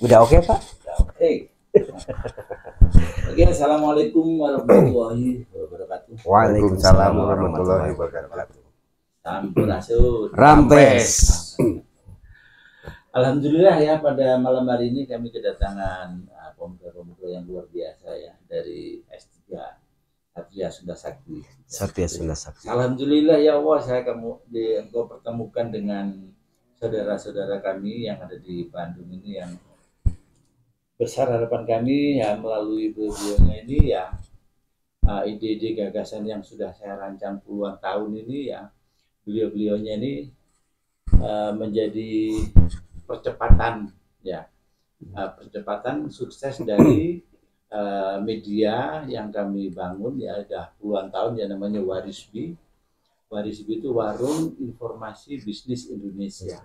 Udah oke, Pak? Oke. Oke, assalamualaikum warahmatullahi wabarakatuh. Waalaikumsalam warahmatullahi wabarakatuh. Sampurasun. Rampes. Alhamdulillah ya, pada malam hari ini kami kedatangan pemuda-pemuda yang luar biasa ya dari S3 Satria Sunda Sakti. Satria Sunda Sakti. Alhamdulillah ya Allah, saya engkau pertemukan dengan saudara-saudara kami yang ada di Bandung ini, yang besar harapan kami ya melalui beliaunya ini ya, ide-ide gagasan yang sudah saya rancang puluhan tahun ini ya, beliau-beliaunya ini menjadi percepatan ya, percepatan sukses dari media yang kami bangun ya, sudah puluhan tahun ya, namanya Warisbi. Warisbi itu Warung Informasi Bisnis Indonesia.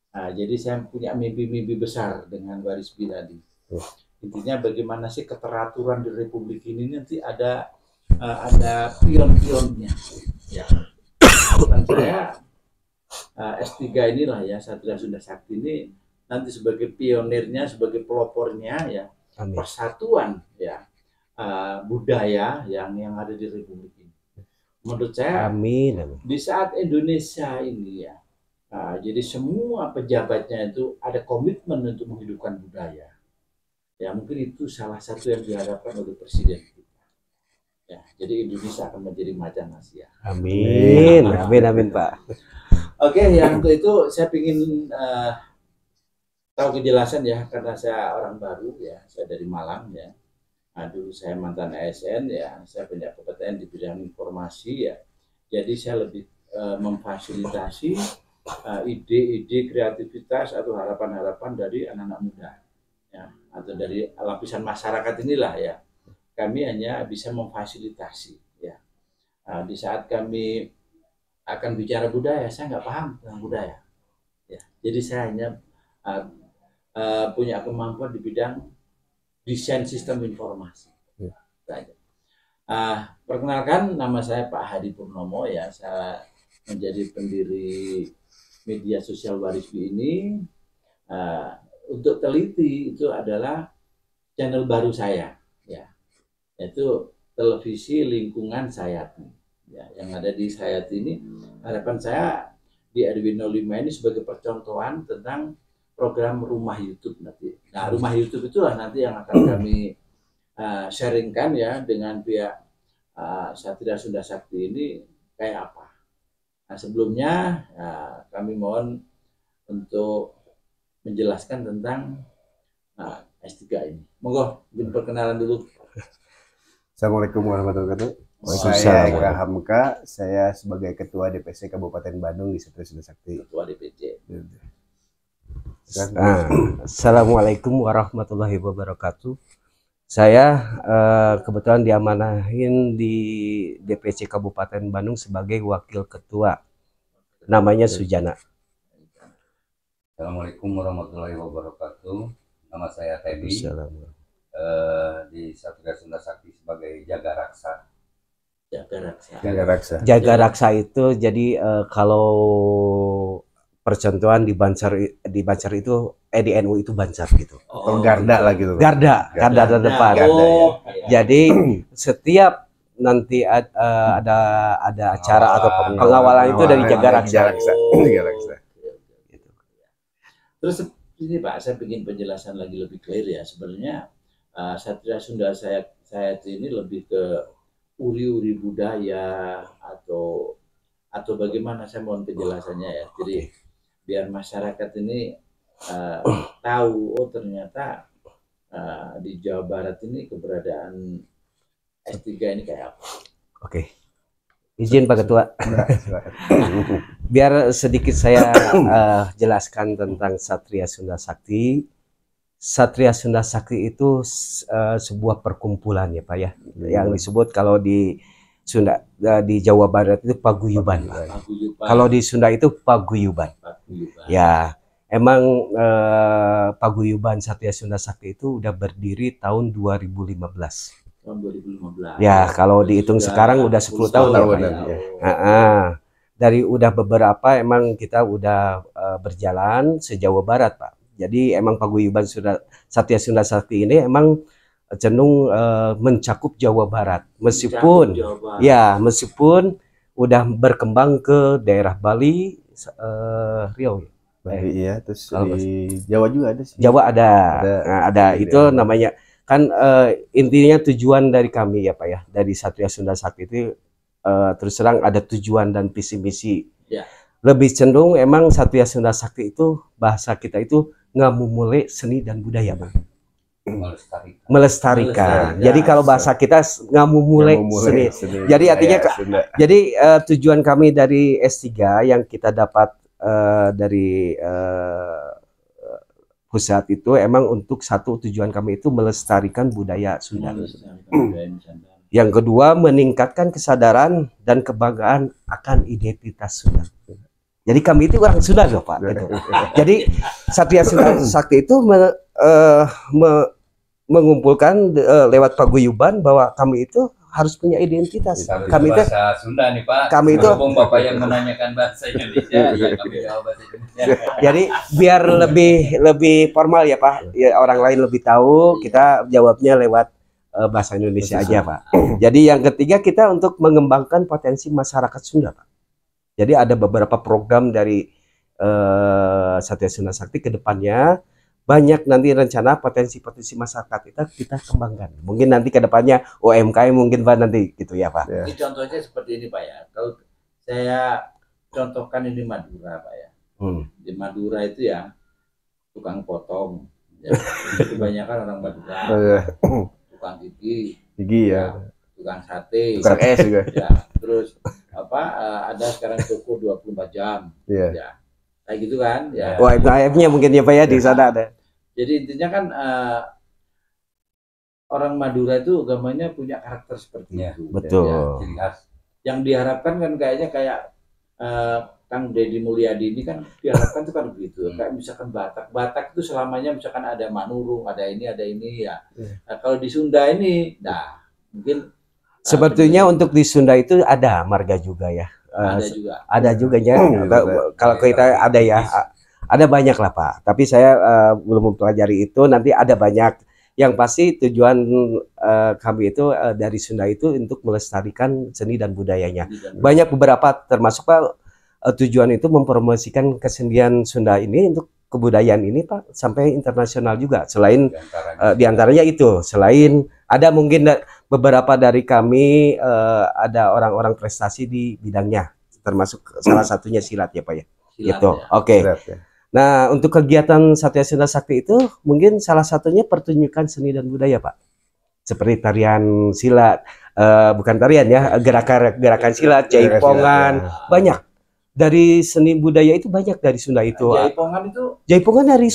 Nah, jadi saya punya mimpi-mimpi besar dengan Warisbi tadi. Intinya bagaimana sih keteraturan di Republik ini nanti ada pion-pionnya. Ya. Harapan saya S3 inilah ya, Satria Sunda Sakti ini nanti sebagai pionirnya, sebagai pelopornya ya. Amin. Persatuan ya, budaya yang ada di Republik ini. Menurut saya, amin. Di saat Indonesia ini ya, jadi semua pejabatnya itu ada komitmen untuk menghidupkan budaya. Ya, mungkin itu salah satu yang diharapkan oleh Presiden kita. Ya, jadi Indonesia akan menjadi macan Asia. Amin, amin, amin, Pak. Oke, yang untuk itu saya ingin tahu kejelasan ya, karena saya orang baru ya, saya dari Malang ya. Nah, dulu saya mantan ASN ya, saya punya kompeten di bidang informasi ya. Jadi saya lebih memfasilitasi ide-ide kreativitas atau harapan-harapan dari anak-anak muda ya, atau dari lapisan masyarakat inilah ya. Kami hanya bisa memfasilitasi ya. Di saat kami akan bicara budaya, saya nggak paham tentang budaya ya. Jadi saya hanya punya kemampuan di bidang desain sistem informasi. Perkenalkan, nama saya Pak Hadi Purnomo ya. Saya menjadi pendiri media sosial Warisbi ini. Untuk teliti itu adalah channel baru saya ya, yaitu televisi lingkungan Sayati ya, yang ada di Sayati ini. Harapan saya di RW 05 ini sebagai percontohan tentang program rumah YouTube nanti. Nah, rumah YouTube itulah nanti yang akan kami sharingkan ya dengan pihak Satria Sunda Sakti ini kayak apa. Nah, sebelumnya kami mohon untuk menjelaskan tentang S3 ini. Monggo, perkenalan dulu. Assalamualaikum warahmatullahi wabarakatuh. Saya Eka Hamka, saya sebagai Ketua DPC Kabupaten Bandung di Satria Sunda Sakti. Ketua DPC. Assalamualaikum warahmatullahi wabarakatuh. Saya kebetulan diamanahin di DPC Kabupaten Bandung sebagai Wakil Ketua. Namanya Sujana. Assalamualaikum warahmatullahi wabarakatuh. Nama saya Teddy. Di Satria Sunda Sakti sebagai Jaga Raksa. Jaga Raksa itu jadi kalau percontohan di Bancar itu di NU itu Bancar gitu. Oh, Garda lah gitu. Garda terdepan. Ya. Jadi setiap nanti ada acara atau pengawalan itu dari Jaga Raksa. Gitu. Terus ini Pak, saya ingin penjelasan lagi lebih clear ya. Sebenarnya Satria Sunda saya ini lebih ke uri-uri budaya atau bagaimana, saya mohon penjelasannya ya. Jadi biar masyarakat ini tahu, oh ternyata di Jawa Barat ini keberadaan S3 ini kayak apa. Oke. Izin Pak Ketua. Biar sedikit saya jelaskan tentang Satria Sunda Sakti. Satria Sunda Sakti itu sebuah perkumpulan ya Pak ya. Yang disebut kalau di Sunda, di Jawa Barat itu paguyuban. Kalau di Sunda itu paguyuban. Ya, emang paguyuban Satria Sunda Sakti itu udah berdiri tahun 2015. Tahun 2015. Ya, kalau dihitung sekarang udah 10 tahun Dari udah beberapa emang kita udah berjalan se-Jawa Barat, Pak. Jadi emang paguyuban Satria Sunda Sakti ini emang cenderung mencakup Jawa Barat, meskipun meskipun udah berkembang ke daerah Bali, Riau. Bali iya, terus di Jawa juga ada sih. Jawa ada. Nah, ada itu namanya kan intinya tujuan dari kami ya Pak ya, dari Satria Sunda Sakti itu terus terang ada tujuan dan visi misi. Ya. Lebih cenderung emang Satria Sunda Sakti itu bahasa kita itu ngamumule seni dan budaya Pak. Melestarikan. Jadi kalau bahasa kita ngamumule seni. Jadi artinya jadi tujuan kami dari S3 yang kita dapat dari pusat itu emang untuk satu tujuan kami itu melestarikan budaya Sunda. Yang kedua meningkatkan kesadaran dan kebanggaan akan identitas Sunda. Jadi kami itu orang Sunda loh Pak. Gitu. Jadi Satria Sunda Sakti itu mengumpulkan lewat paguyuban bahwa kami itu harus punya identitas. Kami itu bahasa Sunda nih Pak. Kami itu Bapak yang menanyakan bahasa Indonesia, ya kami jawab bahasa Indonesia. Jadi biar lebih formal ya Pak, ya, orang lain lebih tahu, kita jawabnya lewat bahasa Indonesia aja Pak. Jadi yang ketiga kita untuk mengembangkan potensi masyarakat Sunda Pak. Jadi ada beberapa program dari Satria Sunda Sakti ke depannya. Banyak nanti rencana potensi-potensi masyarakat kita kembangkan. Mungkin nanti ke depannya UMKM mungkin Pak nanti gitu ya Pak. Ini contohnya seperti ini Pak ya. Kalau saya contohkan ini Madura Pak ya. Di Madura itu ya tukang potong. Ya, kebanyakan orang Madura. Tukang gigi ya. Tukang sate. Tukang es juga. Ya. Terus ada sekarang toko 24 jam. Ya. Kayak gitu kan ya. Wah, UMKM-nya mungkin ya Pak ya di sana ada. Jadi intinya kan orang Madura itu agamanya punya karakter seperti itu. Betul. Ya. Yang diharapkan kan kayaknya kayak Kang Deddy Mulyadi ini kan diharapkan itu kan begitu. Kayak misalkan Batak itu selamanya misalkan ada manurung, ada ini ya. Nah, kalau di Sunda ini, mungkin sebetulnya untuk di Sunda itu ada marga juga ya. Ada juga ya. Kalau kita ada ya. Ada banyak lah Pak, tapi saya belum mempelajari itu. Nanti ada banyak. Yang pasti tujuan kami itu dari Sunda itu untuk melestarikan seni dan budayanya. Banyak beberapa termasuk Pak tujuan itu mempromosikan kesenian Sunda ini untuk kebudayaan ini Pak sampai internasional juga. Selain diantaranya itu, selain ada mungkin beberapa dari kami ada orang-orang prestasi di bidangnya, termasuk salah satunya silat ya Pak ya. Gitu. Oke. Nah, untuk kegiatan Satria Sunda Sakti itu mungkin salah satunya pertunjukan seni dan budaya, Pak. Seperti tarian silat, bukan tarian ya, gerakan silat, jaipongan, banyak. Dari seni budaya itu banyak dari Sunda itu. Jaipongan dari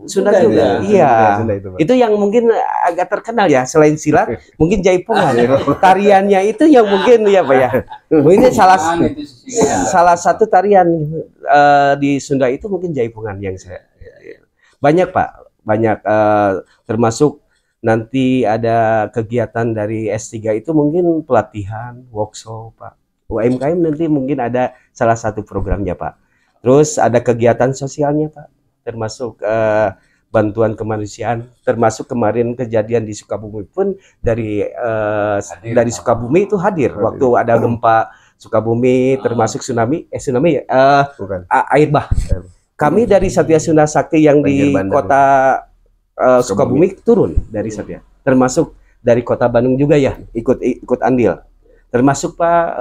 Sunda juga. Iya. Itu yang mungkin agak terkenal ya, selain silat, mungkin jaipongan. Tariannya itu yang mungkin ya, Pak ya. Mungkin salah satu tarian di Sunda itu mungkin jaipongan yang saya banyak Pak, banyak termasuk nanti ada kegiatan dari S3 itu mungkin pelatihan, workshop Pak. UMKM nanti mungkin ada salah satu programnya Pak. Terus ada kegiatan sosialnya Pak, termasuk bantuan kemanusiaan, termasuk kemarin kejadian di Sukabumi pun dari Sukabumi itu hadir waktu ada gempa Sukabumi, termasuk tsunami air bah. Kami dari Satria Sunda Sakti yang di kota Sukabumi turun dari Satria, termasuk dari kota Bandung juga ya ikut andil. Termasuk Pak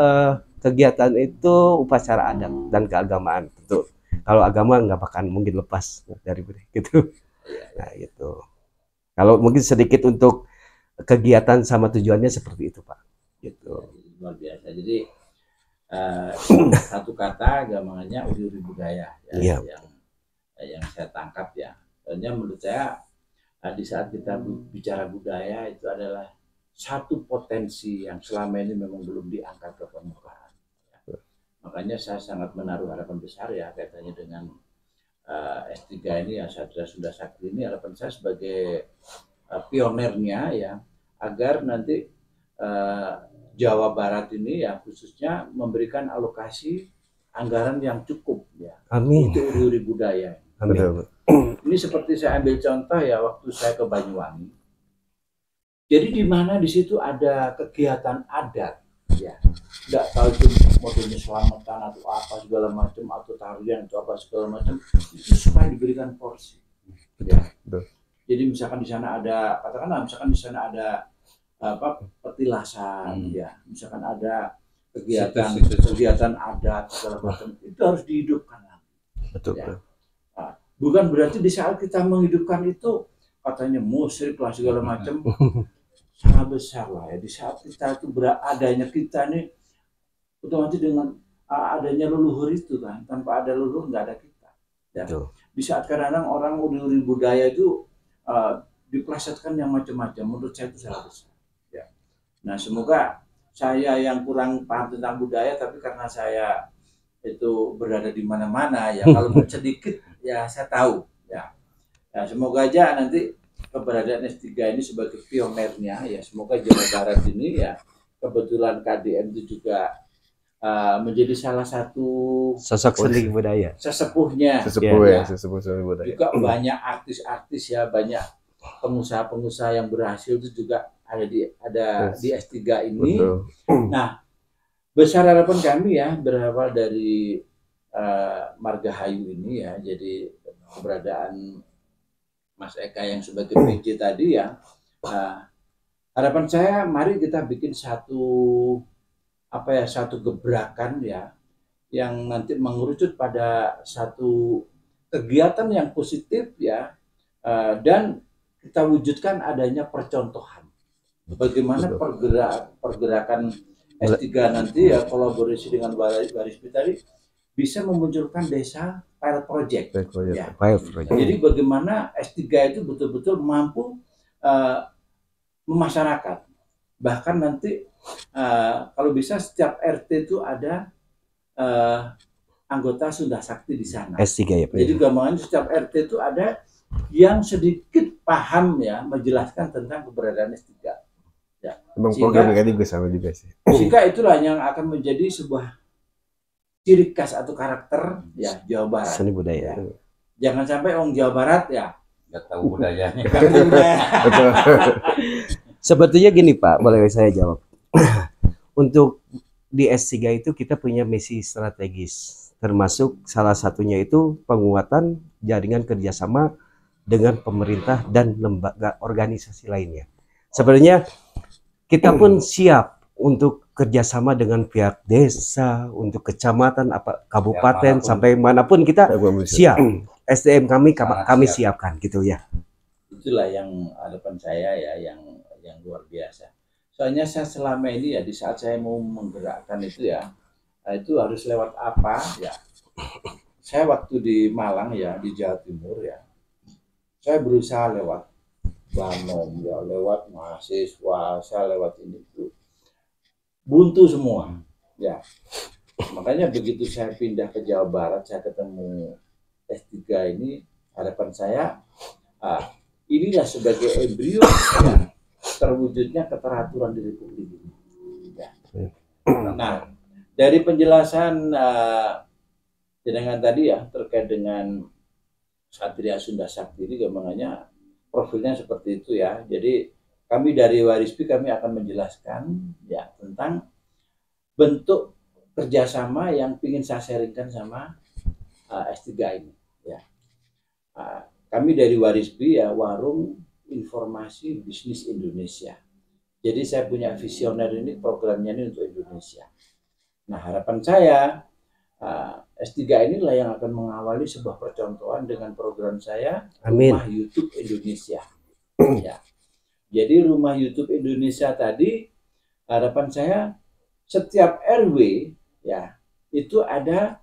kegiatan itu upacara adat dan keagamaan. Tentu kalau agama nggak bakal mungkin lepas dari gitu. Nah itu. Kalau mungkin sedikit untuk kegiatan sama tujuannya seperti itu Pak. Gitu. Luar biasa. Jadi satu kata agamanya uri-uri budaya ya, yang saya tangkap ya. Soalnya menurut saya di saat kita bicara budaya itu adalah satu potensi yang selama ini memang belum diangkat ke permukaan. Ya. Makanya saya sangat menaruh harapan besar ya kaitannya dengan S3 ini ya, Satria Sunda Sakti ini. Harapan saya sebagai pionernya ya, agar nanti Jawa Barat ini ya khususnya memberikan alokasi anggaran yang cukup ya. Amin. Untuk uri-uri budaya. Amin. Ini seperti saya ambil contoh ya waktu saya ke Banyuwangi. Jadi di mana di situ ada kegiatan adat ya. Nggak tahu itu modelnya selamatan atau apa segala macam atau tarian atau apa segala macam, itu supaya diberikan porsi. Ya. Jadi misalkan di sana ada, katakanlah misalkan di sana ada apa petilasan ya, misalkan ada kegiatan adat segala macam, itu harus dihidupkan lagi. Betul. Ya. Nah, bukan berarti di saat kita menghidupkan itu katanya musrik lah segala macam, sangat besar lah ya. Di saat kita itu beradanya kita nih otomatis dengan adanya leluhur itu kan, tanpa ada leluhur nggak ada kita. Ya. Di saat kadang-kadang orang uri-uri budaya itu diplesetkan yang macam-macam, menurut saya itu salah besar. Ya. Nah semoga saya yang kurang paham tentang budaya, tapi karena saya itu berada di mana-mana ya, kalau sedikit ya saya tahu ya. Nah, semoga aja nanti keberadaan S3 ini sebagai pionernya ya, semoga Jawa Barat ini ya, kebetulan KDM itu juga menjadi salah satu sosok seni budaya, sesepuhnya sesepuh seni budaya. Juga banyak artis-artis ya, banyak pengusaha-pengusaha yang berhasil itu juga ada di S3 ini. Betul. Nah, besar harapan kami ya, berawal dari Margahayu ini ya, jadi keberadaan Mas Eka yang sebagai PJ tadi ya, harapan saya mari kita bikin satu gebrakan ya, yang nanti mengerucut pada satu kegiatan yang positif ya, dan kita wujudkan adanya percontohan bagaimana pergerakan S3 nanti ya, kolaborasi dengan Warisbi tadi bisa memunculkan desa pilot project ya. Jadi bagaimana S3 itu betul-betul mampu memasyarakat, bahkan nanti kalau bisa setiap RT itu ada anggota Sunda Sakti di sana. S3 ya, Pak. Jadi gambaran setiap RT itu ada yang sedikit paham ya, menjelaskan tentang keberadaan S3. Ya. Memang program ini juga sama juga sih. Sehingga itulah yang akan menjadi sebuah ciri khas atau karakter ya Jawa Barat. Seni budaya. Ya. Jangan sampai orang Jawa Barat ya nggak tahu budayanya. Betul. Sepertinya gini Pak, boleh saya jawab. Untuk di S3 itu kita punya misi strategis, termasuk salah satunya itu penguatan jaringan kerjasama dengan pemerintah dan lembaga organisasi lainnya. Sebenarnya kita pun siap untuk kerjasama dengan pihak desa, untuk kecamatan, kabupaten, sampai manapun kita siap. SDM kami siapkan gitu ya. Itulah yang harapan saya ya, yang luar biasa. Soalnya saya selama ini ya, di saat saya mau menggerakkan itu ya, itu harus lewat apa ya. Saya waktu di Malang ya, di Jawa Timur ya, saya berusaha lewat Banom ya, lewat mahasiswa, saya lewat ini tuh buntu semua ya. Makanya begitu saya pindah ke Jawa Barat, saya ketemu S3 ini, harapan saya inilah sebagai embrio ya, terwujudnya keteraturan di Republik ini ya. Nah, dari penjelasan jenengan tadi ya, terkait dengan Satria Sunda Sakti ini, gambarannya profilnya seperti itu ya. Jadi kami dari Warisbi kami akan menjelaskan ya tentang bentuk kerjasama yang ingin saya sharingkan sama S3 ini ya. Kami dari Warisbi ya, Warung Informasi Bisnis Indonesia. Jadi saya punya visioner ini, programnya ini untuk Indonesia. Nah, harapan saya S3 inilah yang akan mengawali sebuah percontohan dengan program saya. Amin. Rumah YouTube Indonesia ya. Jadi Rumah YouTube Indonesia tadi, harapan saya setiap RW ya, itu ada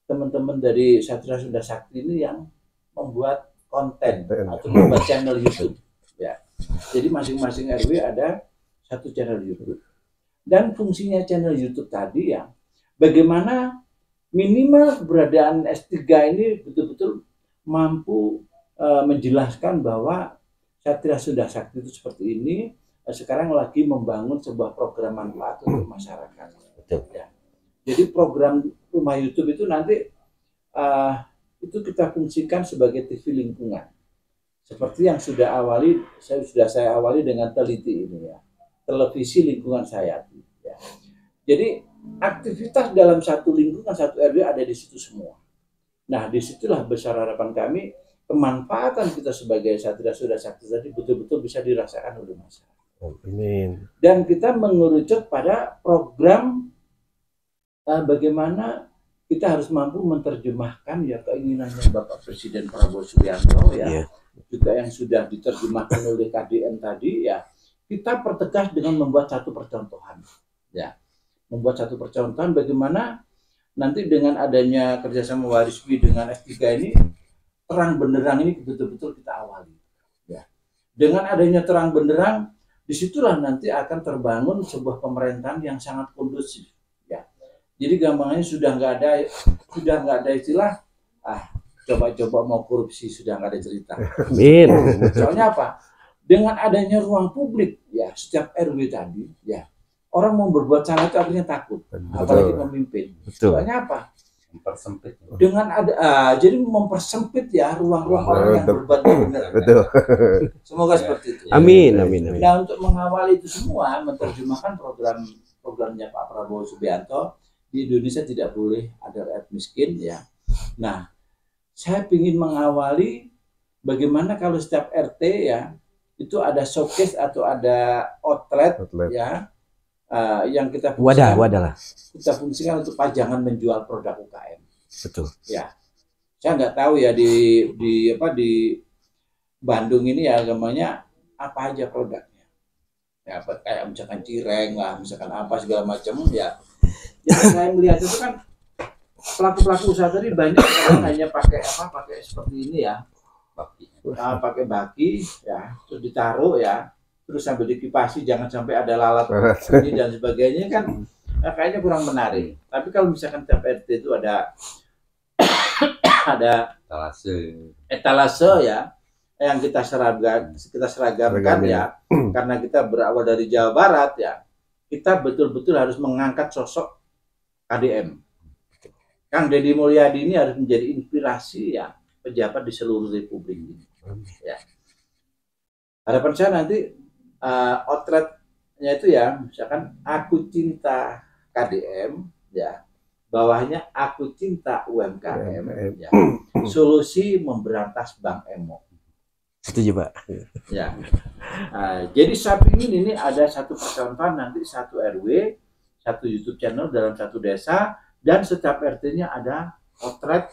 teman-teman dari Satria Sunda Sakti ini yang membuat konten atau membuat channel YouTube ya. Jadi masing-masing RW ada satu channel YouTube. Dan fungsinya channel YouTube tadi ya, bagaimana minimal keberadaan S3 ini betul-betul mampu menjelaskan bahwa Satria Sunda Sakti itu seperti ini, sekarang lagi membangun sebuah program manfaat untuk masyarakat. Betul. Ya. Jadi program rumah YouTube itu nanti itu kita fungsikan sebagai TV lingkungan. Seperti yang saya awali dengan teliti ini ya, televisi lingkungan saya. Ya. Jadi aktivitas dalam satu lingkungan, satu RW ada di situ semua. Nah, disitulah besar harapan kami, kemanfaatan kita sebagai Satria Sunda Sakti tadi betul-betul bisa dirasakan oleh masyarakat. Amin. Dan kita mengerucut pada program bagaimana kita harus mampu menerjemahkan ya keinginannya Bapak Presiden Prabowo Subianto ya, juga yang sudah diterjemahkan oleh KDN tadi ya, kita pertegas dengan membuat satu percontohan ya, membuat satu percontohan bagaimana nanti dengan adanya kerjasama Warisbi dengan S3 ini terang benderang ini betul-betul kita awali ya. Dengan adanya terang benderang, disitulah nanti akan terbangun sebuah pemerintahan yang sangat kondusif ya. Jadi gampangnya sudah nggak ada istilah coba-coba mau korupsi, sudah nggak ada cerita. Amin. Soalnya apa? Dengan adanya ruang publik ya, setiap RW tadi ya, orang mau berbuat salah itu akhirnya takut, apalagi pemimpin. Soalnya apa? Mempersempit. Dengan jadi mempersempit ya ruang-ruang orang yang berbuat benar. Betul. Semoga seperti itu. Amin. Nah, untuk mengawali itu semua, menerjemahkan programnya Pak Prabowo Subianto, di Indonesia tidak boleh ada rakyat miskin ya. Nah, saya ingin mengawali bagaimana kalau setiap RT ya itu ada showcase atau ada outlet. Ya. Yang kita fungsikan, wadah lah. Kita fungsikan untuk pajangan menjual produk UKM. Betul. Ya, saya nggak tahu ya di Bandung ini ya namanya apa aja produknya. Ya, kayak misalkan cireng lah, misalkan apa segala macam ya. Yang saya melihat itu kan pelaku usaha tadi banyak orang hanya pakai seperti ini ya, pakai baki ya, terus ditaruh ya. Terus sambil dikipasi, jangan sampai ada lalat ini dan sebagainya kan kayaknya kurang menarik. Tapi kalau misalkan tiap RT itu ada etalase ya yang kita seragamkan ya, karena kita berawal dari Jawa Barat ya, kita betul-betul harus mengangkat sosok KDM. Kang Deddy Mulyadi ini harus menjadi inspirasi ya pejabat di seluruh Republik ini. Ya. Harapan saya nanti outletnya itu ya, misalkan aku cinta KDM ya, bawahnya aku cinta UMKM ya, solusi memberantas Bank Emo. Setuju Pak. Ya. Jadi saya ingin ini ada satu percontohan nanti satu RW, satu YouTube channel dalam satu desa, dan setiap RT-nya ada outlet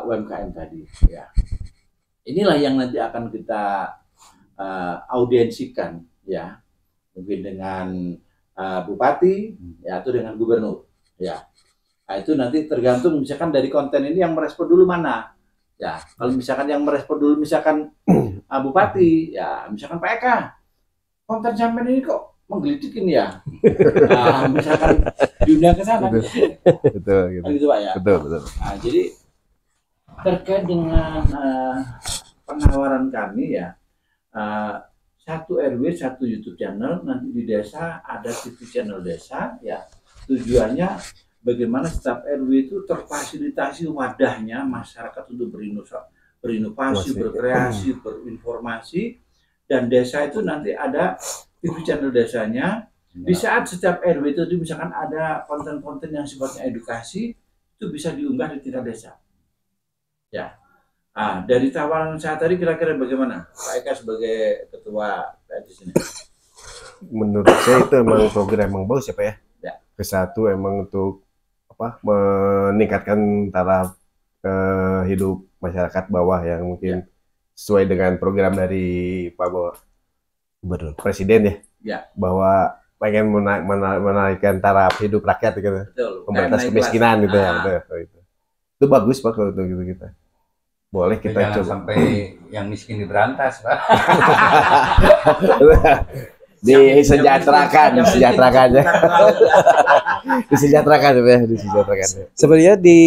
UMKM tadi ya. Inilah yang nanti akan kita audiensikan ya, mungkin dengan bupati ya atau dengan gubernur ya. Nah, itu nanti tergantung misalkan dari konten ini yang merespon dulu mana ya. Kalau misalkan yang merespon dulu misalkan bupati ya, misalkan Pak Eka, konten sampean ini kok menggelitik ini ya. Misalkan diundang ke sana. Betul gitu. Gitu Pak ya. Betul. Nah, jadi terkait dengan penawaran kami ya, satu RW satu YouTube channel, nanti di desa ada TV channel desa ya. Tujuannya bagaimana setiap RW itu terfasilitasi wadahnya masyarakat untuk berinovasi, berkreasi, berinformasi, dan desa itu nanti ada TV channel desanya. Di saat setiap RW itu misalkan ada konten-konten yang sifatnya edukasi, itu bisa diunggah di tingkat desa. Ya. Dari tawaran saya tadi kira-kira bagaimana Pak Eka sebagai ketua di sini? Menurut saya itu emang program yang bagus ya Pak ya. Ya. Kesatu emang untuk meningkatkan taraf hidup masyarakat bawah yang mungkin sesuai dengan program dari Pak Presiden ya. Ya. Bahwa pengen menaikkan taraf hidup rakyat gitu. Memberantas kemiskinan gitu ya. Betul. Itu bagus Pak kalau itu gitu kita. Boleh kita jangan coba sampai yang miskin diberantas Pak. disejahterakan ya. Sebenarnya di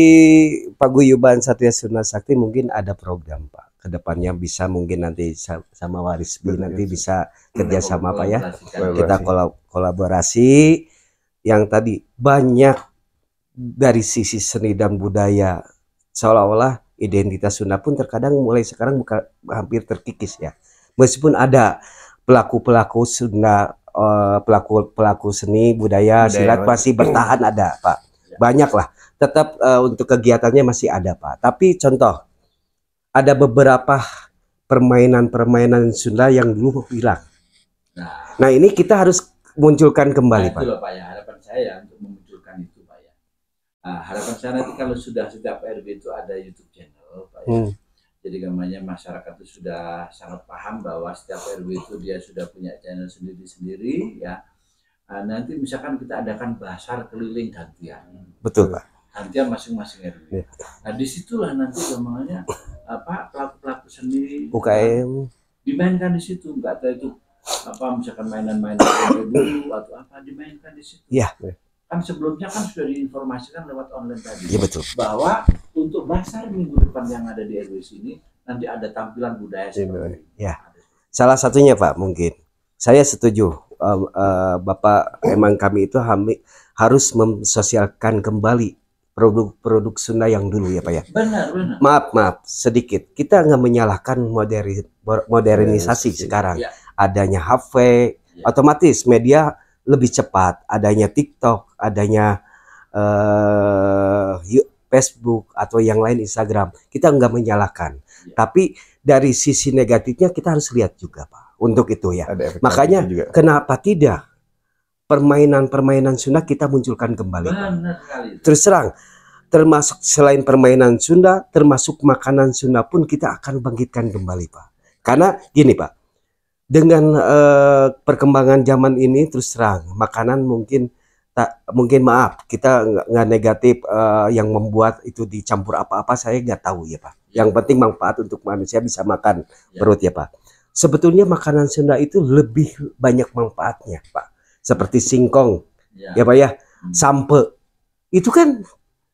Paguyuban Satria Sunda Sakti mungkin ada program Pak. Kedepannya bisa mungkin nanti sama Warisbi nanti bisa kerjasama Pak ya. Kita kolaborasi yang tadi banyak dari sisi seni dan budaya seolah-olah identitas Sunda pun terkadang mulai sekarang hampir terkikis ya. Meskipun ada pelaku-pelaku Sunda, pelaku seni budaya silat masih bertahan ada Pak. Banyak lah. Tetap untuk kegiatannya masih ada Pak. Tapi contoh ada beberapa permainan Sunda yang dulu hilang. Nah ini kita harus munculkan kembali Pak. Itulah Pak ya, harapan saya untuk memunculkan itu Pak ya. Harapan saya nanti kalau sudah setiap RW itu ada YouTube channel Pak ya. Jadi namanya masyarakat itu sudah sangat paham bahwa setiap RW itu dia sudah punya channel sendiri-sendiri ya. Nanti misalkan kita adakan basar keliling gantian. Betul Pak. Gantian masing-masing RW. Nah disitulah nanti namanya pelaku-pelaku seni UKM dimainkan di situ, nggak tahu itu misalkan mainan-mainan dulu atau apa dimainkan di situ. Iya. Kan sebelumnya kan sudah diinformasikan lewat online tadi. Iya betul. Bahwa untuk basar minggu depan yang ada di RW sini nanti ada tampilan budaya seperti ini. Ya. Salah satunya Pak mungkin. Saya setuju. Bapak emang kami itu harus mensosialkan kembali produk-produk Sunda yang dulu ya Pak ya. Benar. Maaf sedikit. Kita nggak menyalahkan modernisasi sekarang. Ya. Adanya HP, otomatis media lebih cepat. Adanya TikTok, adanya Facebook atau yang lain Instagram. Kita nggak menyalahkan. Tapi dari sisi negatifnya kita harus lihat juga Pak. Untuk itu ya. Makanya juga. Kenapa tidak permainan Sunda kita munculkan kembali Pak. Terus terang. Termasuk selain permainan Sunda, termasuk makanan Sunda pun kita akan bangkitkan kembali Pak. Karena gini Pak. Dengan perkembangan zaman ini terus terang makanan mungkin maaf kita nggak negatif yang membuat itu dicampur apa-apa saya nggak tahu ya Pak. Yang penting manfaat untuk manusia bisa makan perut ya Pak. Sebetulnya makanan Sunda itu lebih banyak manfaatnya Pak. Seperti singkong ya Pak ya, sampe itu kan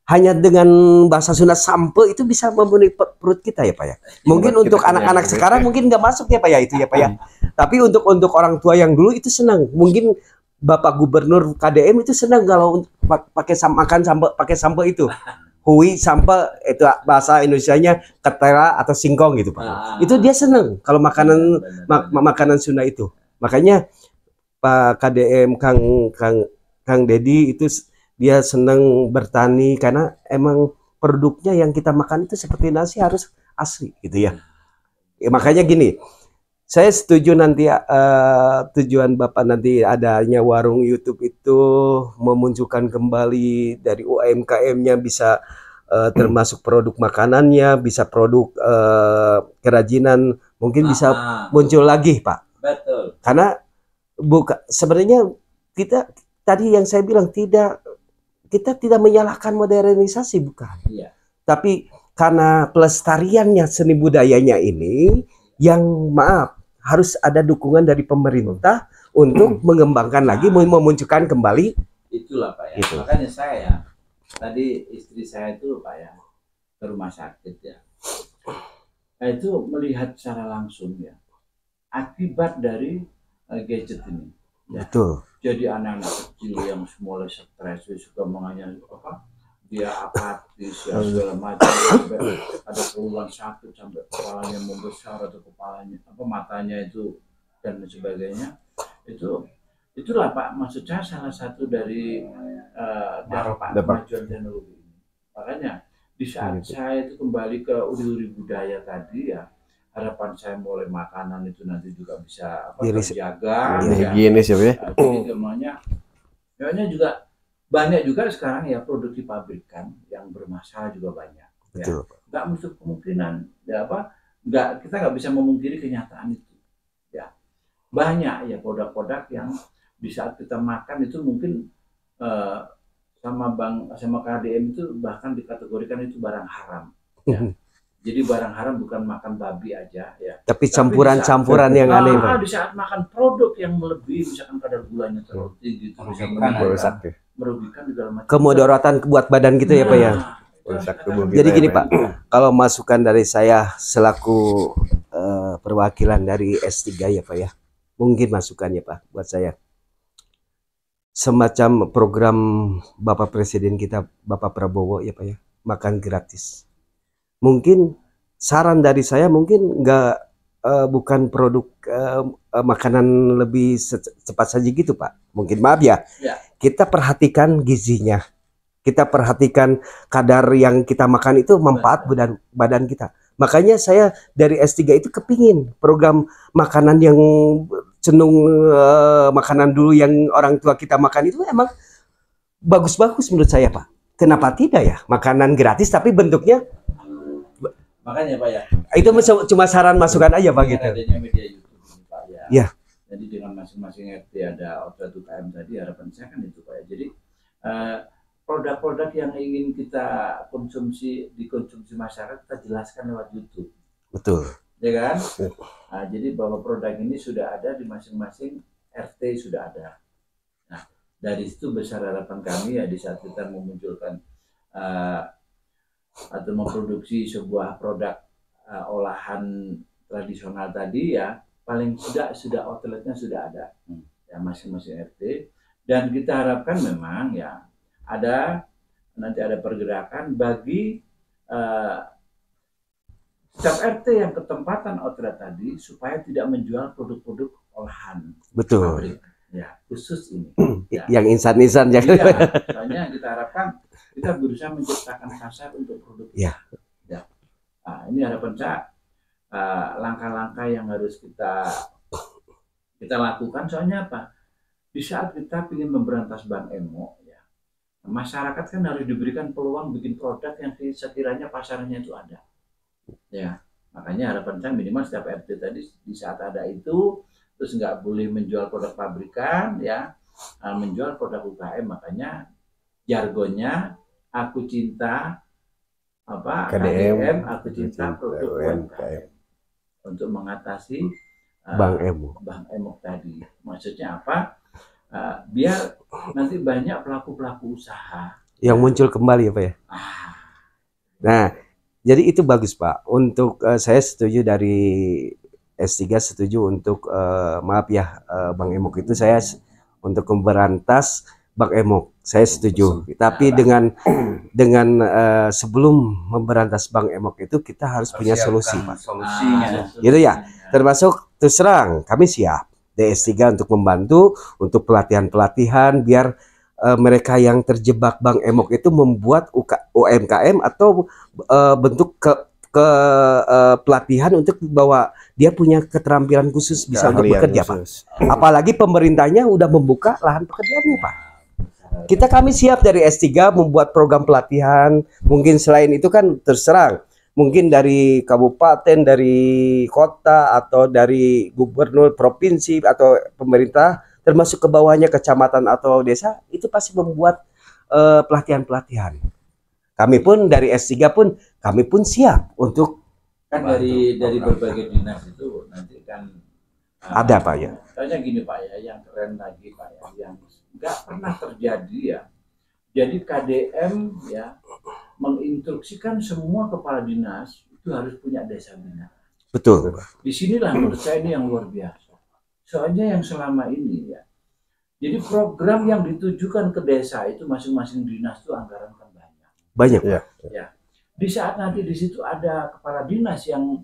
hanya dengan bahasa Sunda sampe itu bisa memenuhi perut kita ya Pak ya. Mungkin untuk anak-anak sekarang mungkin nggak masuk ya Pak ya itu ya Pak ya. Tapi untuk orang tua yang dulu itu senang. Mungkin Bapak Gubernur KDM itu senang kalau pakai makan sampe pakai sampe itu. Hui sampe itu bahasa Indonesianya ketela atau singkong gitu Pak. Itu dia senang kalau makanan Sunda itu. Makanya Pak KDM Kang Dedi itu dia senang bertani karena emang produknya yang kita makan itu seperti nasi harus asli gitu ya. Makanya gini, saya setuju nanti tujuan Bapak nanti adanya warung YouTube itu memunculkan kembali dari UMKM-nya bisa termasuk produk makanannya, bisa produk kerajinan mungkin bisa muncul lagi Pak. Betul. Karena sebenarnya kita tadi yang saya bilang kita tidak menyalahkan modernisasi bukan. Iya. Tapi karena pelestariannya seni budayanya ini yang maaf harus ada dukungan dari pemerintah untuk mengembangkan lagi memunculkan kembali. Itulah Pak ya. Itu. Makanya saya tadi istri saya itu Pak ya ke rumah sakit ya. Nah, itu melihat secara langsung ya akibat dari gadget ini. Ya. Betul. Jadi anak-anak kecil yang mulai stres, suka menganyakan dia apatis ya segala macam, sampai ada keluhan sakit sampai kepalanya membesar atau matanya itu dan sebagainya. Itulah Pak, maksud saya salah satu dari dampak kemajuan teknologi ini. Makanya di saat saya itu kembali ke uri-uri budaya tadi ya, harapan saya mulai makanan itu nanti juga bisa terjaga, higienis ya Pak. Namanya juga banyak juga sekarang ya produk dipabrikan yang bermasalah juga banyak. Betul. Ya. Nggak menutup kemungkinan ya kita nggak bisa memungkiri kenyataan itu. Ya banyak ya produk-produk yang di saat kita makan itu mungkin sama KDM itu bahkan dikategorikan itu barang haram. Ya. Jadi barang haram bukan makan babi aja ya. Tapi campuran-campuran yang aneh. Di saat makan produk yang melebihi misalkan kadar gulanya terlalu tinggi itu bisa merugikan segala macam. Kemudaratan buat badan gitu ya Pak ya. Jadi gini Pak, kalau masukan dari saya selaku perwakilan dari S3 ya Pak ya. Mungkin masukannya Pak buat saya. semacam program Bapak Presiden kita, Bapak Prabowo ya Pak ya, makan gratis. Mungkin saran dari saya mungkin bukan produk makanan lebih cepat saja gitu Pak. Mungkin maaf ya. Kita perhatikan gizinya. Kita perhatikan kadar yang kita makan itu manfaat badan kita. Makanya saya dari S3 itu kepingin program makanan yang cenderung makanan dulu yang orang tua kita makan itu emang bagus-bagus menurut saya Pak. Kenapa tidak ya? Makanan gratis tapi bentuknya. Makanya Pak ya. Itu cuma saran masukan aja Pak gitu. Adanya media YouTube Pak ya. Ya. Jadi dengan masing-masing RT ada outlet UKM tadi, harapan saya kan itu Pak ya. Jadi produk-produk yang ingin kita dikonsumsi masyarakat kita jelaskan lewat YouTube. Betul. Ya kan? Nah, jadi bahwa produk ini sudah ada di masing-masing RT sudah ada. Nah, dari situ besar harapan kami ya di saat kita memunculkan atau memproduksi sebuah produk olahan tradisional tadi ya, paling sudah outletnya sudah ada ya masing-masing RT, dan kita harapkan memang ya nanti ada pergerakan bagi setiap RT yang ketempatan outlet tadi supaya tidak menjual produk-produk olahan. Betul. Pabrik. Ya, khusus ini. Ya. Yang insan-insan jangan. Iya, soalnya kita harapkan kita berusaha menciptakan pasar untuk produk. Ya. Ya. Nah, ini harapan saya langkah-langkah yang harus kita lakukan. Soalnya apa? Di saat kita ingin memberantas Bang Emo, ya, masyarakat kan harus diberikan peluang bikin produk yang sekiranya pasarnya itu ada. Ya, makanya harapan saya minimal setiap RT tadi di saat ada itu, terus nggak boleh menjual produk pabrikan, ya, menjual produk UKM. Makanya jargonnya aku cinta KDM, aku cinta produk UMKM untuk mengatasi Bang Emo tadi. Maksudnya apa? Biar nanti banyak pelaku-pelaku usaha yang muncul kembali ya Pak ya. Nah, jadi itu bagus Pak. Untuk saya setuju dari S3 setuju untuk maaf ya Bang Emok itu saya untuk memberantas Bang Emok. Saya setuju. Tapi dengan sebelum memberantas Bang Emok itu kita harus punya solusi Pak. Solusinya. Gitu ya. Termasuk terus terang kami siap DS3 untuk membantu untuk pelatihan-pelatihan biar mereka yang terjebak Bang Emok itu membuat UMKM atau bentuk pelatihan untuk bahwa dia punya keterampilan khusus bisa untuk bekerja Pak. Apalagi pemerintahnya udah membuka lahan pekerjaannya Pak. Kami siap dari S3 membuat program pelatihan. Mungkin selain itu kan terserang. Mungkin dari kabupaten, dari kota, atau dari gubernur provinsi atau pemerintah, termasuk ke bawahnya kecamatan atau desa, itu pasti membuat pelatihan-pelatihan. Kami pun dari S3 pun, kami pun siap untuk kan dari berbagai dinas itu nanti kan ada Pak ya. Soalnya gini Pak ya, yang keren lagi Pak ya, yang nggak pernah terjadi ya. Jadi KDM ya menginstruksikan semua kepala dinas itu harus punya desa bina. Betul. Disinilah menurut saya ini yang luar biasa. Soalnya yang selama ini ya, jadi program yang ditujukan ke desa itu masing-masing dinas itu anggaran kan banyak. Banyak ya. Ya. Di saat nanti di situ ada kepala dinas yang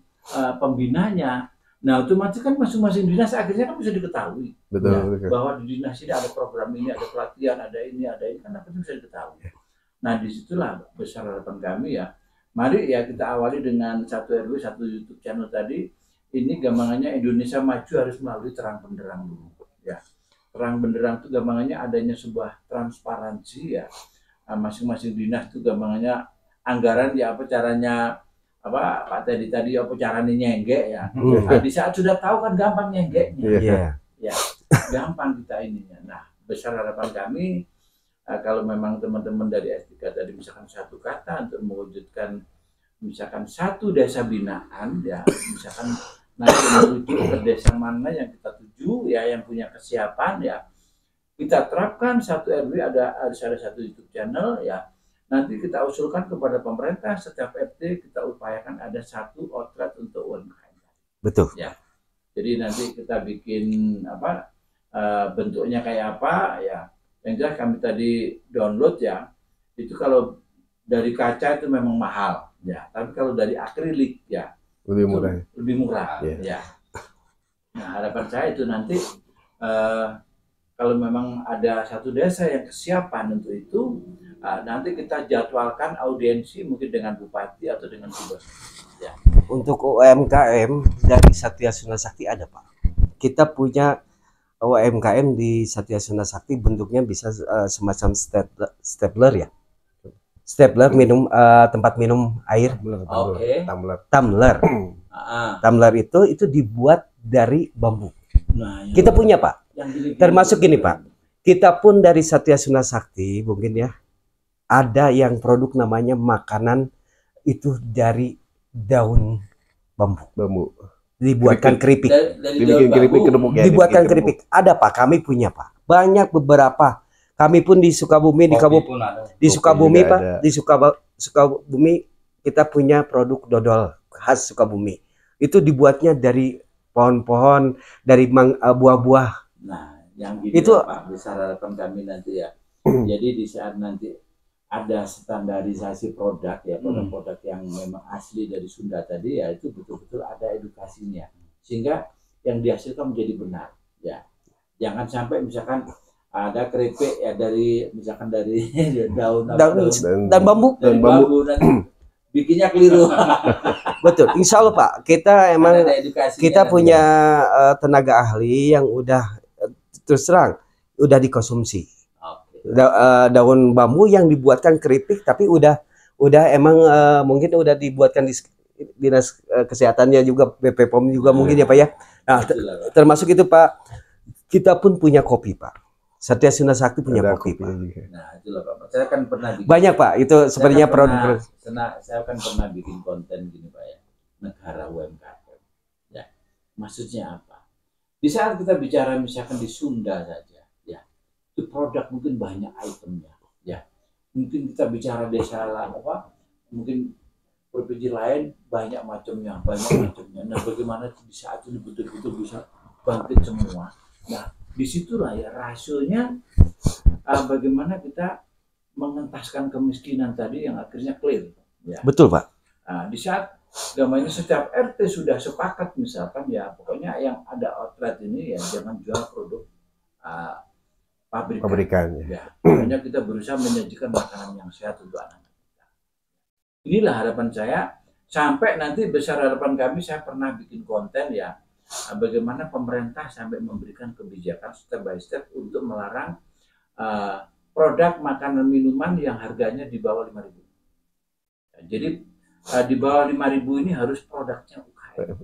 pembinanya, nah otomatis kan masing-masing dinas akhirnya kan bisa diketahui. Betul, ya, betul. Bahwa di dinas ini ada program ini, ada pelatihan, ada ini kan akhirnya bisa diketahui. Nah disitulah besar harapan kami ya. Mari ya kita awali dengan 1 RW 1 YouTube channel tadi. Ini gampangannya Indonesia maju harus melalui terang benderang dulu. Ya, terang benderang itu gampangannya adanya sebuah transparansi ya. Masing-masing dinas itu gampangannya anggaran ya apa caranya Pak tadi apa caranya nyenggek ya. Nah, di saat sudah tahu kan gampang nyenggeknya. Ya, gampang kita ininya. Nah, besar harapan kami kalau memang teman-teman dari S3 tadi misalkan satu kata untuk mewujudkan misalkan satu desa binaan ya, misalkan nanti menuju ke desa mana yang kita tuju ya, yang punya kesiapan ya, kita terapkan 1 RW harus ada 1 YouTube channel ya. Nanti kita usulkan kepada pemerintah setiap RT kita upayakan ada 1 outlet untuk UMKM. Betul. Ya. Jadi nanti kita bikin bentuknya kayak apa ya. Yang jelas kami tadi download ya, itu kalau dari kaca itu memang mahal ya, tapi kalau dari akrilik ya lebih murah. Lebih murah ya. Nah, harapan saya itu nanti kalau memang ada satu desa yang kesiapan untuk itu, nanti kita jadwalkan audiensi mungkin dengan bupati atau dengan gubernur. Ya. Untuk UMKM dari Satria Sunda Sakti ada Pak. Kita punya UMKM di Satria Sunda Sakti bentuknya bisa semacam stapler ya. Stapler minum tempat minum air. Tumbler. Tumbler itu dibuat dari bambu. Nah, kita punya Pak. Termasuk gini Pak. Kita pun dari Satria Sunda Sakti mungkin ya. Ada yang produk namanya makanan itu dari daun bambu. Dibuatkan keripik. Dibuatkan keripik. Ada Pak, kami punya Pak. Banyak beberapa. Kami pun di Sukabumi, di Sukabumi Pak, di Sukabumi kita punya produk dodol khas Sukabumi. Itu dibuatnya dari pohon-pohon, dari buah-buah. Nah, yang itu Pak, besar harapan kami nanti ya. Jadi di saat nanti ada standarisasi produk ya, produk-produk yang memang asli dari Sunda tadi ya, itu betul-betul ada edukasinya. Sehingga yang dihasilkan menjadi benar ya. Jangan sampai misalkan ada keripik ya dari misalkan dari daun bambu nanti bikinnya keliru. Betul, insya Allah Pak, kita emang kita punya tenaga ahli yang udah terus terang udah dikonsumsi. Daun bambu yang dibuatkan keripik, tapi udah emang mungkin udah dibuatkan di dinas kesehatannya juga, BPOM juga mungkin ya Pak ya. Nah, termasuk itu Pak, kita pun punya kopi Pak. Satria Sunda Sakti punya kopi Pak. Nah, itulah Pak. Saya kan pernah bikin, banyak Pak, itu sebenarnya produk. Saya kan pernah bikin konten gini Pak ya, negara UMKM. Ya, maksudnya apa? Di saat kita bicara misalkan di Sunda saja, ya, itu produk mungkin banyak itemnya, ya. Mungkin kita bicara desa lain apa, mungkin provinsi lain banyak macamnya. Nah, bagaimana di saat ini betul-betul bisa bangkit semua. Nah, disitulah ya rasionya bagaimana kita mengentaskan kemiskinan tadi yang akhirnya clear. Ya. Betul Pak. Nah, di saat gambarnya setiap RT sudah sepakat misalkan ya pokoknya yang ada outlet ini ya jangan jual produk pabrikan. Ya. Makanya kita berusaha menyajikan makanan yang sehat untuk anak-anak. Inilah harapan saya, sampai nanti besar harapan kami, saya pernah bikin konten ya. Bagaimana pemerintah sampai memberikan kebijakan step by step untuk melarang produk makanan minuman yang harganya di bawah 5.000. Jadi di bawah 5.000 ini harus produknya UKM.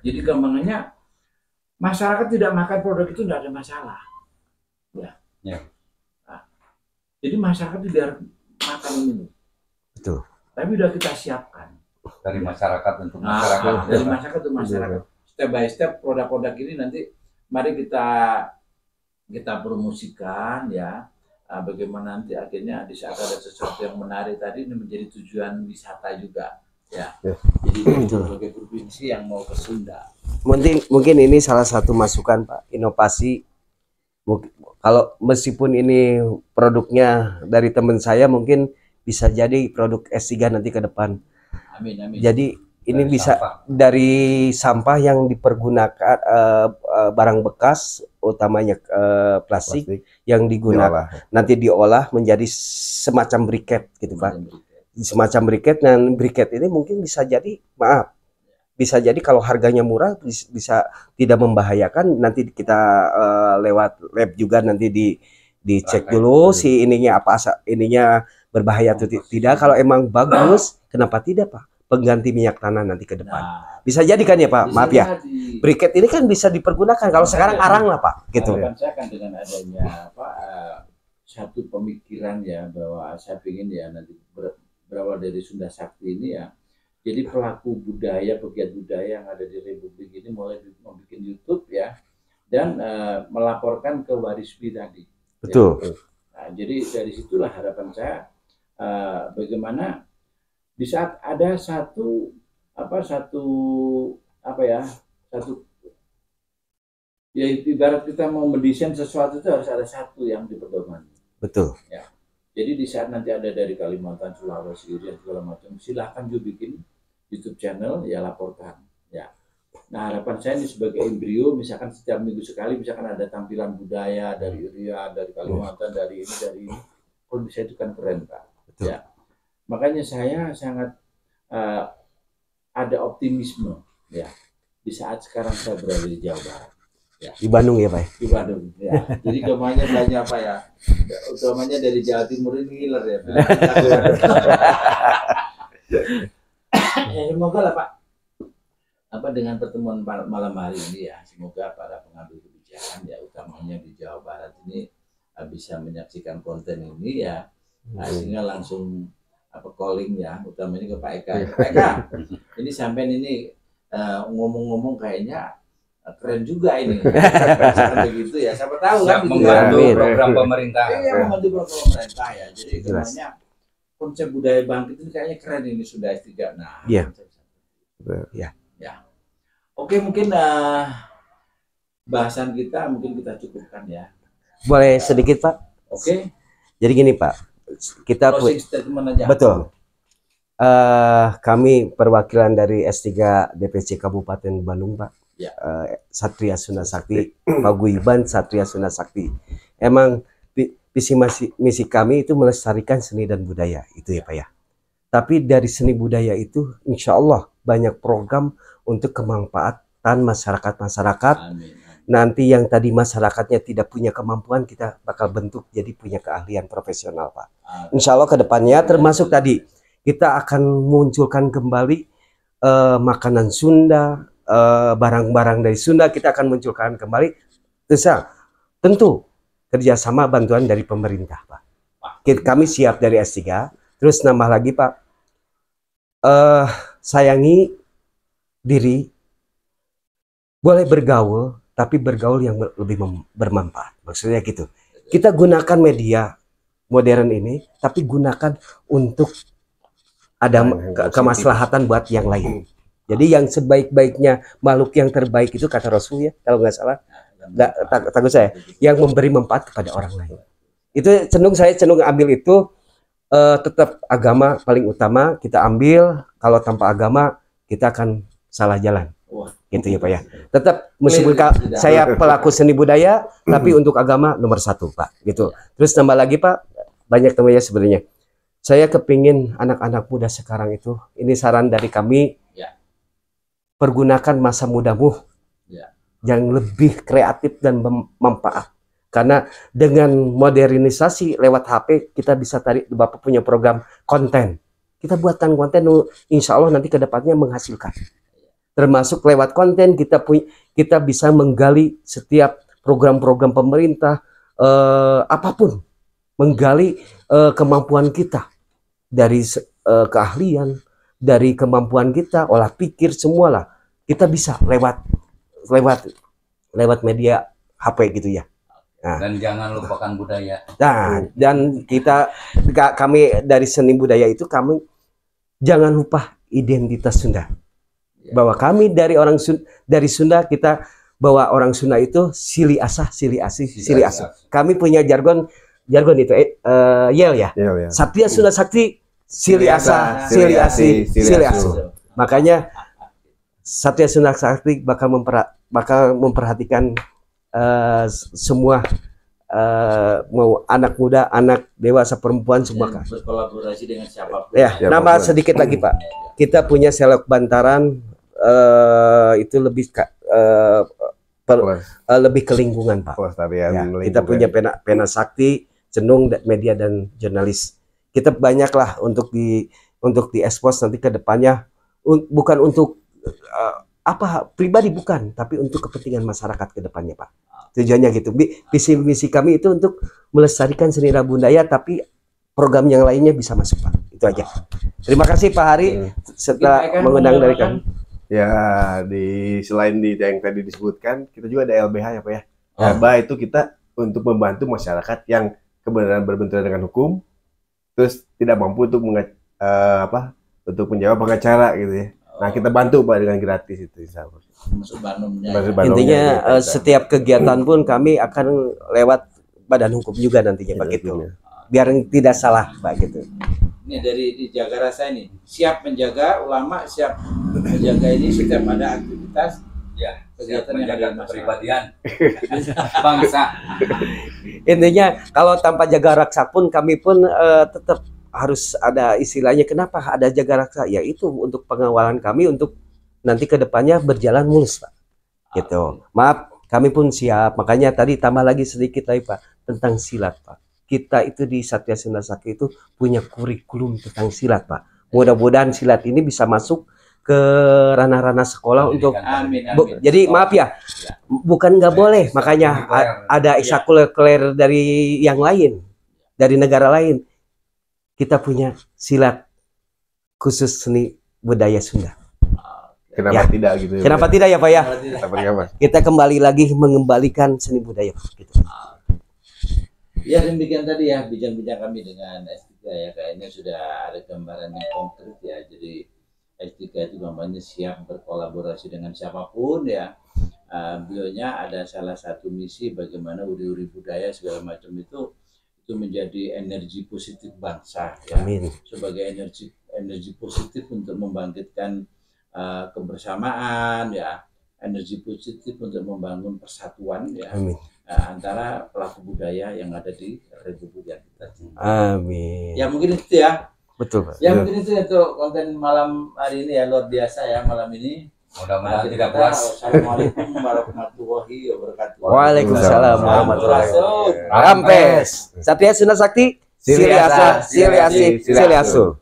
Jadi gampangannya masyarakat tidak makan produk itu tidak ada masalah. Ya. Nah, jadi masyarakat tidak makan ini. Betul. Tapi sudah kita siapkan. Dari masyarakat untuk masyarakat. Dari masyarakat untuk masyarakat. Step by step produk-produk ini nanti mari kita promosikan ya. Bagaimana nanti akhirnya di saat ada sesuatu yang menarik tadi ini menjadi tujuan wisata juga ya. Jadi sebagai provinsi yang mau ke Sunda. Mungkin ini salah satu masukan Pak, inovasi. Kalau meskipun ini produknya dari teman saya mungkin bisa jadi produk S3 nanti ke depan. Amin. Jadi ini bisa dari sampah yang dipergunakan barang bekas, utamanya plastik yang digunakan nanti diolah menjadi semacam briket gitu Pak. Semacam briket, dan briket ini mungkin bisa jadi kalau harganya murah bisa tidak membahayakan. Nanti kita lewat lab juga nanti dicek dulu si ininya ininya berbahaya atau tidak. Kalau emang bagus, kenapa tidak Pak? Pengganti minyak tanah nanti ke depan. Bisa jadi kan ya Pak? Maaf ya. Briket ini kan bisa dipergunakan. Kalau sekarang arang lah Pak. Gitu. Saya kan dengan adanya satu pemikiran ya bahwa saya ingin ya nanti berawal dari Sunda Sakti ini ya. Jadi pelaku budaya, pegiat budaya yang ada di Republik ini mulai membuat YouTube ya dan melaporkan ke Warisbi tadi. Betul. Ya. Nah, jadi dari situlah harapan saya bagaimana di saat ada satu Ya ibarat kita mau mendesain sesuatu itu harus ada satu yang dipedoman. Betul. Ya. Jadi di saat nanti ada dari Kalimantan, Sulawesi, Irian segala macam, silahkan juga bikin YouTube channel, ya laporkan. Ya. Nah harapan saya ini sebagai embrio, misalkan setiap minggu sekali, misalkan ada tampilan budaya dari Irian, dari Kalimantan, dari ini, kalau bisa itu kan keren Pak. Betul. Ya. Makanya saya sangat ada optimisme ya di saat sekarang saya berada di Jawa Barat. Ya. Di Bandung ya Pak? Di Bandung ya. Jadi kemanya banyak apa ya? Utamanya dari Jawa Timur ini ngiler ya. Ya semoga lah Pak. Apa dengan pertemuan malam hari ini ya, semoga para pengambil kebijakan ya utamanya di Jawa Barat ini bisa menyaksikan konten ini ya, sehingga langsung calling ya, utamanya ke Pak Eka. Pak Eka, ini sampai ini ngomong-ngomong kayaknya keren juga ini. Begitu ya, siapa tahu kan membantu program pemerintah. Iya, membantu program pemerintah ya. Jadi namanya konsep budaya bangkit ini kayaknya keren ini sudah S3. Nah, iya. Ya. Oke, mungkin bahasan kita mungkin kita cukupkan ya. Boleh sedikit Pak? Oke. Jadi gini Pak, kita betul. Kami perwakilan dari S3 DPC Kabupaten Bandung Pak. Ya. Satria Sunda Sakti, Paguyuban Satria Sunda Sakti. Emang visi misi kami itu melestarikan seni dan budaya, itu ya Pak ya. Tapi dari seni budaya itu insya Allah banyak program untuk kemanfaatan masyarakat. Nanti yang tadi masyarakatnya tidak punya kemampuan, kita bakal bentuk jadi punya keahlian profesional Pak. Insya Allah kedepannya termasuk tadi kita akan munculkan kembali makanan Sunda, barang-barang dari Sunda kita akan munculkan kembali. Tentu kerjasama bantuan dari pemerintah Pak. Kami siap dari S3. Terus nambah lagi Pak, sayangi diri, boleh bergaul, tapi bergaul yang lebih bermanfaat. Maksudnya gitu. Kita gunakan media modern ini, tapi gunakan untuk ada kemaslahatan buat yang lain. Jadi yang sebaik-baiknya makhluk yang terbaik itu kata Rasul ya, kalau nggak salah, takut saya, yang memberi manfaat kepada orang lain. Itu saya cenderung ambil itu, tetap agama paling utama kita ambil. Kalau tanpa agama kita akan salah jalan. Gitu ya Pak ya. Tetap meskipun saya pelaku seni budaya, tapi untuk agama nomor 1 Pak. Gitu. Terus tambah lagi Pak, banyak temannya sebenarnya. Saya kepingin anak-anak muda sekarang itu, ini saran dari kami, pergunakan masa mudamu yang lebih kreatif dan bermanfaat. Karena dengan modernisasi lewat HP kita bisa tarik, Bapak punya program konten. Kita buatkan konten, insya Allah nanti kedepannya menghasilkan. Termasuk lewat konten kita bisa menggali setiap program-program pemerintah, apapun, menggali kemampuan kita dari keahlian, dari kemampuan kita, olah pikir, semualah kita bisa lewat media HP gitu ya. Nah, dan jangan lupakan budaya. Nah, dan kami dari seni budaya itu kami jangan lupa identitas Sunda. Bahwa kami dari dari Sunda, kita bahwa orang Sunda itu sili asah, sili asih, sili asuh. Kami punya jargon itu yel ya. Satria Sunda Sakti, sili asah, sili asih, sili asuh. Makanya Satria Sunda Sakti bakal memperhatikan semua, mau anak muda, anak dewasa, perempuan, semua kan. Berkolaborasi dengan siapapun. Ya, nama sedikit lagi Pak. Kita punya Selok Bantaran, itu lebih lebih ke lingkungan Pak. Ya, kita punya pena sakti, cenderung media dan jurnalis. Kita banyaklah untuk di expose nanti ke depannya, bukan untuk pribadi, bukan, tapi untuk kepentingan masyarakat ke depannya Pak. Tujuannya gitu. Visi misi kami itu untuk melestarikan seni dan budaya, tapi program yang lainnya bisa masuk Pak. Itu aja. Terima kasih Pak Hari setelah mengundang dari kami. Ya, selain yang tadi disebutkan, kita juga ada LBH ya Pak ya. LBH itu kita untuk membantu masyarakat yang kebenaran berbenturan dengan hukum, terus tidak mampu untuk untuk menjawab pengacara gitu ya. Nah, kita bantu Pak dengan gratis itu, insya Allah. Masuk Bandungnya. Intinya setiap kegiatan pun kami akan lewat badan hukum juga nantinya Pak gitu. Biar tidak salah Pak gitu. Ini dari di Jaga Rasa ini siap menjaga ulama, siap menjaga ini setiap ada aktivitas ya, kegiatan yang menjaga ada kepribadian bangsa. Intinya kalau tanpa jaga raksa pun kami pun tetap harus ada istilahnya. Kenapa ada jaga raksa? Ya itu untuk pengawalan kami untuk nanti kedepannya berjalan mulus Pak. Gitu. Maaf, kami pun siap. Makanya tadi tambah lagi sedikit lagi Pak tentang silat Pak. Kita itu di Satria Sunda Sakti itu punya kurikulum tentang silat Pak. Mudah-mudahan silat ini bisa masuk ke ranah-ranah sekolah untuk jadi maaf ya, bukan nggak boleh, makanya ada ekstrakurikuler dari yang lain, dari negara lain. Kita punya silat khusus seni budaya Sunda. Kenapa tidak gitu? Kenapa tidak ya Pak ya? Kita kembali lagi mengembalikan seni budaya gitu. Ya, demikian tadi ya bincang-bincang kami dengan S3 ya, kayaknya sudah ada gambaran yang konkret ya. Jadi S3 itu namanya siap berkolaborasi dengan siapapun ya. Beliaunya ada salah satu misi bagaimana uri-uri budaya segala macam itu menjadi energi positif bangsa ya. Amin. Sebagai energi positif untuk membangkitkan kebersamaan ya, energi positif untuk membangun persatuan ya. Amin. Antara pelaku budaya yang ada di Republik kita. Amin. Ya mungkin itu ya. Betul Pak. Ya mungkin itu untuk konten malam hari ini ya, luar biasa ya malam ini. Mudah-mudahan tidak puas. Assalamualaikum warahmatullahi wabarakatuh. Waalaikumsalam warahmatullahi wabarakatuh. Rampes. Satria Sunda Sakti. Siliasa, Siliasi, Siliasu.